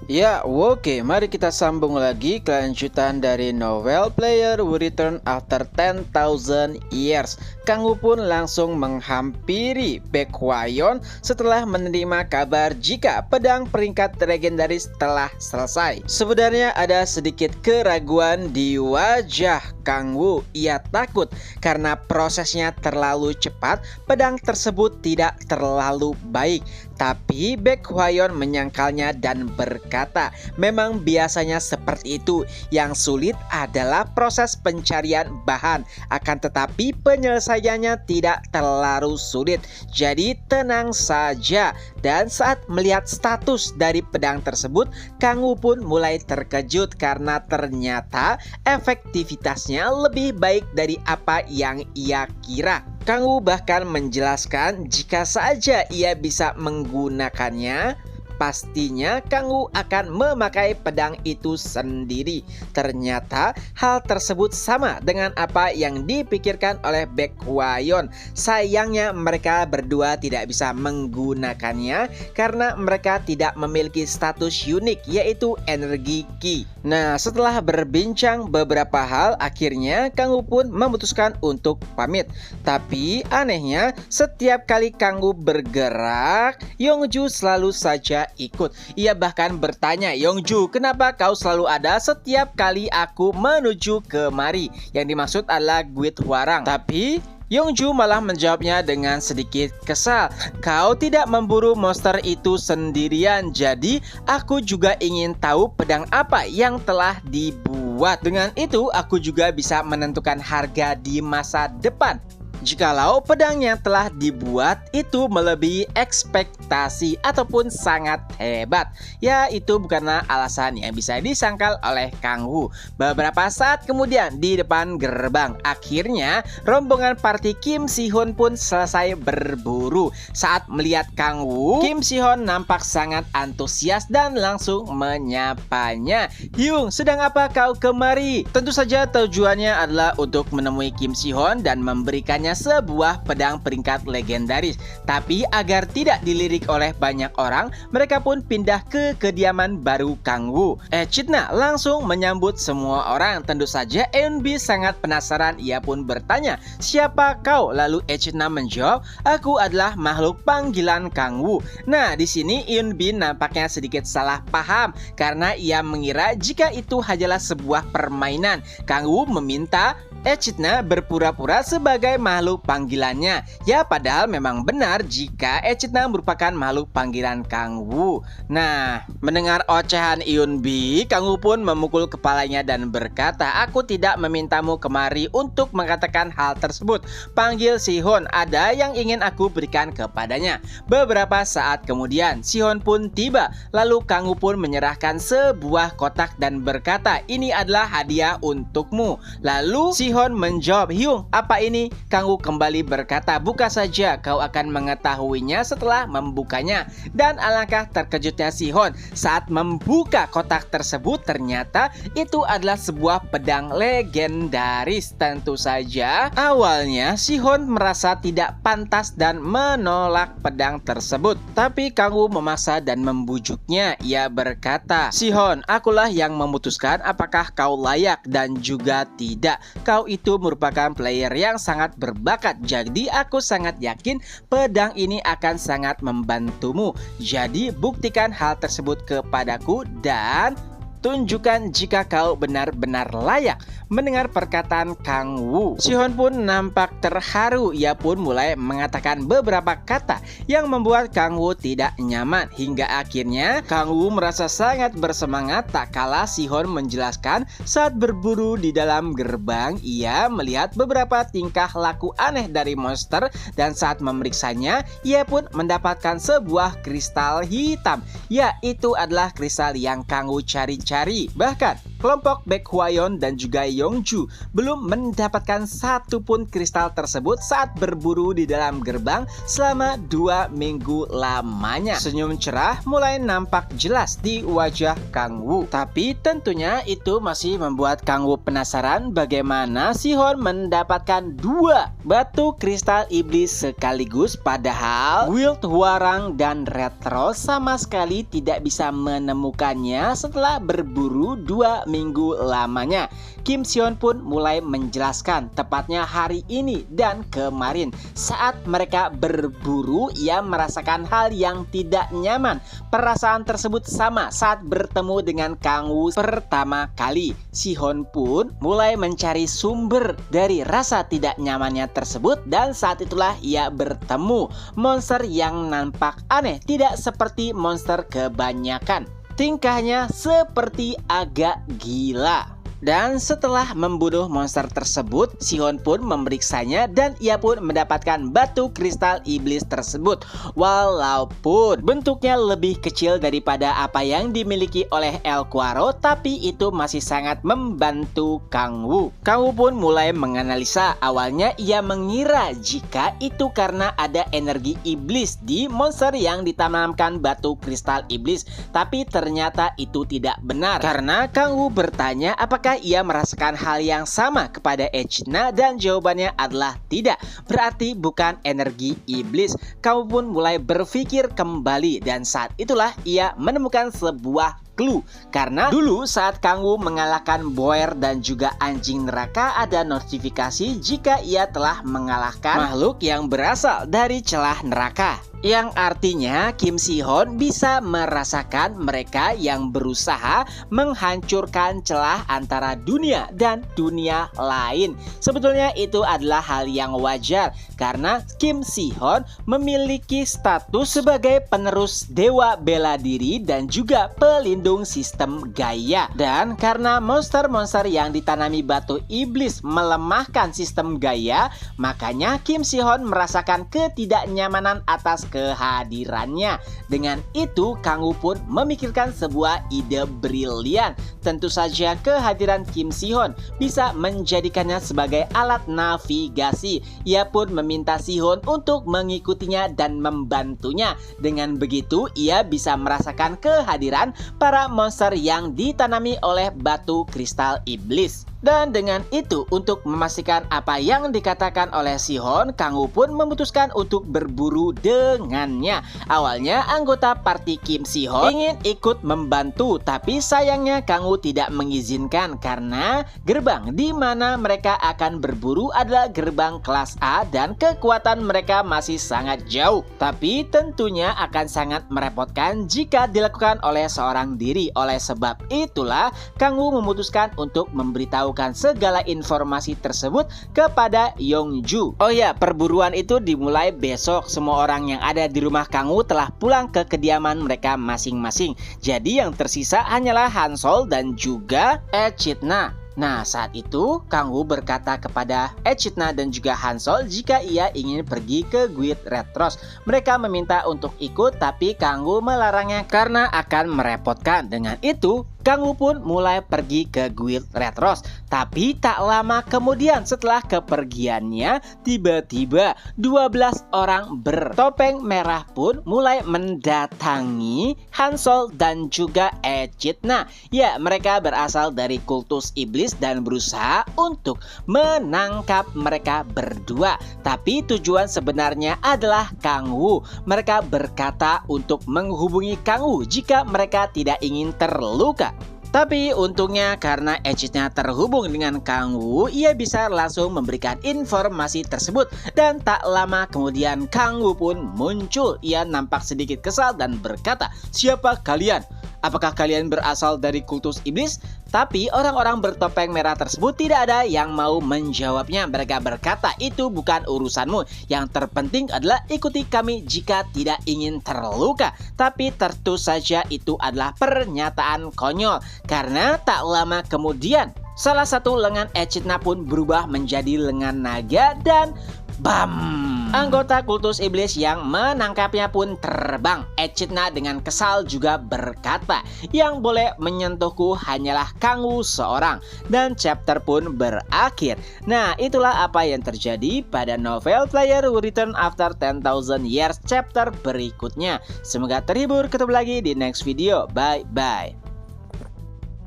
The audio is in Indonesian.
Ya, oke, mari kita sambung lagi kelanjutan dari novel Player Who Return After 10,000 Years. Kang Wu pun langsung menghampiri Baek Hwa-yeon setelah menerima kabar jika pedang peringkat legendaris telah selesai. Sebenarnya ada sedikit keraguan di wajah Kang Wu. Ia takut karena prosesnya terlalu cepat, pedang tersebut tidak terlalu baik. Tapi Baek Hwa-yeon menyangkalnya dan berkata, memang biasanya seperti itu. Yang sulit adalah proses pencarian bahan. Akan tetapi penyelesaiannya tidak terlalu sulit. Jadi tenang saja. Dan saat melihat status dari pedang tersebut, Kang Wu pun mulai terkejut karena ternyata efektivitasnya lebih baik dari apa yang ia kira. Kang Wu bahkan menjelaskan jika saja ia bisa menggunakannya, pastinya Kang Wu akan memakai pedang itu sendiri. Ternyata hal tersebut sama dengan apa yang dipikirkan oleh Baek Hwa-yeon. Sayangnya mereka berdua tidak bisa menggunakannya karena mereka tidak memiliki status unik, yaitu energi Ki. Nah, setelah berbincang beberapa hal, akhirnya Kang Wu pun memutuskan untuk pamit. Tapi anehnya, setiap kali Kang Wu bergerak, Yongju selalu saja ikut. Ia bahkan bertanya, "Yongju, kenapa kau selalu ada setiap kali aku menuju kemari?" Yang dimaksud adalah Guit Hwarang. Tapi Yongju malah menjawabnya dengan sedikit kesal. "Kau tidak memburu monster itu sendirian, jadi aku juga ingin tahu pedang apa yang telah dibuat. Dengan itu aku juga bisa menentukan harga di masa depan. Jikalau pedang yang telah dibuat itu melebihi ekspektasi ataupun sangat hebat." Ya, itu bukanlah alasan yang bisa disangkal oleh Kang Wu. Beberapa saat kemudian di depan gerbang, akhirnya rombongan party Kim Si-hoon pun selesai berburu. Saat melihat Kang Wu, Kim Si-hoon nampak sangat antusias dan langsung menyapanya. "Hyung, sedang apa kau kemari?" Tentu saja tujuannya adalah untuk menemui Kim Si-hoon dan memberikannya sebuah pedang peringkat legendaris. Tapi agar tidak dilirik oleh banyak orang, mereka pun pindah ke kediaman baru Kang Wu. Echidna langsung menyambut semua orang. Tentu saja Eunbi sangat penasaran. Ia pun bertanya, "Siapa kau?" Lalu Echidna menjawab, "Aku adalah makhluk panggilan Kang Wu." Nah, di sini Eunbi nampaknya sedikit salah paham karena ia mengira jika itu hanyalah sebuah permainan. Kang Wu meminta Echidna berpura-pura sebagai makhluk panggilannya. Ya, padahal memang benar jika Echidna merupakan makhluk panggilan Kang Wu. Nah, mendengar ocehan Eunbi, Kang Wu pun memukul kepalanya dan berkata, "Aku tidak memintamu kemari untuk mengatakan hal tersebut. Panggil Si-hoon, ada yang ingin aku berikan kepadanya." Beberapa saat kemudian, Si-hoon pun tiba. Lalu Kang Wu pun menyerahkan sebuah kotak dan berkata, "Ini adalah hadiah untukmu." Lalu Si-hoon menjawab, "Hyung, apa ini?" Kang Wu kembali berkata, "Buka saja, kau akan mengetahuinya setelah membukanya." Dan alangkah terkejutnya Si-hoon saat membuka kotak tersebut, ternyata itu adalah sebuah pedang legendaris. Tentu saja awalnya Si-hoon merasa tidak pantas dan menolak pedang tersebut. Tapi Kang Wu memaksa dan membujuknya. Ia berkata, "Si-hoon, akulah yang memutuskan apakah kau layak dan juga tidak. Kau itu merupakan player yang sangat berbakat, jadi aku sangat yakin pedang ini akan sangat membantumu. Jadi buktikan hal tersebut kepadaku dan tunjukkan jika kau benar-benar layak." Mendengar perkataan Kang Wu, Si-hoon pun nampak terharu. Ia pun mulai mengatakan beberapa kata yang membuat Kang Wu tidak nyaman. Hingga akhirnya Kang Wu merasa sangat bersemangat. Tak kalah Si-hoon menjelaskan saat berburu di dalam gerbang, ia melihat beberapa tingkah laku aneh dari monster. Dan saat memeriksanya, ia pun mendapatkan sebuah kristal hitam. Ya, itu adalah kristal yang Kang Wu cari-cari. Bahkan kelompok Baek Hwa-yeon dan juga Yongju belum mendapatkan satupun kristal tersebut saat berburu di dalam gerbang selama 2 minggu lamanya. Senyum cerah mulai nampak jelas di wajah Kang Wu. Tapi tentunya itu masih membuat Kang Wu penasaran bagaimana Si-hoon mendapatkan 2 batu kristal iblis sekaligus, padahal Guild Hwoarang dan Red Rose sama sekali tidak bisa menemukannya setelah berburu 2 minggu lamanya. Kim Si-hyun pun mulai menjelaskan tepatnya hari ini dan kemarin saat mereka berburu ia merasakan hal yang tidak nyaman. Perasaan tersebut sama saat bertemu dengan Kang-woo pertama kali. Si-hyun pun mulai mencari sumber dari rasa tidak nyamannya tersebut dan saat itulah ia bertemu monster yang nampak aneh, tidak seperti monster kebanyakan. Tingkahnya seperti agak gila. Dan setelah membunuh monster tersebut, Si-hyun pun memeriksanya dan ia pun mendapatkan batu kristal iblis tersebut. Walaupun bentuknya lebih kecil daripada apa yang dimiliki oleh El Quarro, tapi itu masih sangat membantu Kang-woo. Kang-woo pun mulai menganalisa. Awalnya ia mengira jika itu karena ada energi iblis di monster yang ditanamkan batu kristal iblis, tapi ternyata itu tidak benar. Karena Kang-woo bertanya apakah ia merasakan hal yang sama kepada Echidna dan jawabannya adalah tidak. Berarti bukan energi iblis. Kamu pun mulai berpikir kembali dan saat itulah ia menemukan sebuah clue. Karena dulu saat Kang-woo mengalahkan Boer dan juga anjing neraka ada notifikasi jika ia telah mengalahkan makhluk yang berasal dari celah neraka. Yang artinya Kim Si-hyun bisa merasakan mereka yang berusaha menghancurkan celah antara dunia dan dunia lain. Sebetulnya itu adalah hal yang wajar karena Kim Si-hyun memiliki status sebagai penerus dewa bela diri dan juga pelindung sistem Gaia. Dan karena monster-monster yang ditanami batu iblis melemahkan sistem Gaia, makanya Kim Si-hyun merasakan ketidaknyamanan atas kehadirannya. Dengan itu Kang-woo pun memikirkan sebuah ide brilian. Tentu saja kehadiran Kim Si-hyun bisa menjadikannya sebagai alat navigasi. Ia pun meminta Si-hyun untuk mengikutinya dan membantunya. Dengan begitu ia bisa merasakan kehadiran para monster yang ditanami oleh batu kristal iblis. Dan dengan itu untuk memastikan apa yang dikatakan oleh Si-hyun, Kang-woo pun memutuskan untuk berburu dengannya. Awalnya anggota party Kim Si-hyun ingin ikut membantu, tapi sayangnya Kang-woo tidak mengizinkan karena gerbang di mana mereka akan berburu adalah gerbang kelas A dan kekuatan mereka masih sangat jauh. Tapi tentunya akan sangat merepotkan jika dilakukan oleh seorang diri. Oleh sebab itulah Kang-woo memutuskan untuk memberitahu segala informasi tersebut kepada Yongju. Oh ya, perburuan itu dimulai besok. Semua orang yang ada di rumah Kang-woo telah pulang ke kediaman mereka masing-masing. Jadi yang tersisa hanyalah Hansol dan juga Echidna. Nah, saat itu Kang-woo berkata kepada Echidna dan juga Hansol jika ia ingin pergi ke Guild Red Rose. Mereka meminta untuk ikut, tapi Kang-woo melarangnya karena akan merepotkan. Dengan itu Kang-woo pun mulai pergi ke Guild Red Rose. Tapi tak lama kemudian setelah kepergiannya, tiba-tiba 12 orang bertopeng merah pun mulai mendatangi Hansol dan juga Echidna. Ya, mereka berasal dari kultus iblis dan berusaha untuk menangkap mereka berdua. Tapi tujuan sebenarnya adalah Kang-woo. Mereka berkata untuk menghubungi Kang-woo jika mereka tidak ingin terluka. Tapi untungnya karena Echidna terhubung dengan Kang-woo, ia bisa langsung memberikan informasi tersebut. Dan tak lama kemudian Kang-woo pun muncul. Ia nampak sedikit kesal dan berkata, "Siapa kalian? Apakah kalian berasal dari kultus iblis?" Tapi orang-orang bertopeng merah tersebut tidak ada yang mau menjawabnya. Mereka berkata, "Itu bukan urusanmu. Yang terpenting adalah ikuti kami jika tidak ingin terluka." Tapi tentu saja itu adalah pernyataan konyol. Karena tak lama kemudian salah satu lengan Echidna pun berubah menjadi lengan naga dan bam! Anggota kultus iblis yang menangkapnya pun terbang. Echidna dengan kesal juga berkata, "Yang boleh menyentuhku hanyalah Kang-woo seorang." Dan chapter pun berakhir. Nah, itulah apa yang terjadi pada novel Player Who Return After 10,000 Years chapter berikutnya. Semoga terhibur. Ketemu lagi di next video. Bye-bye.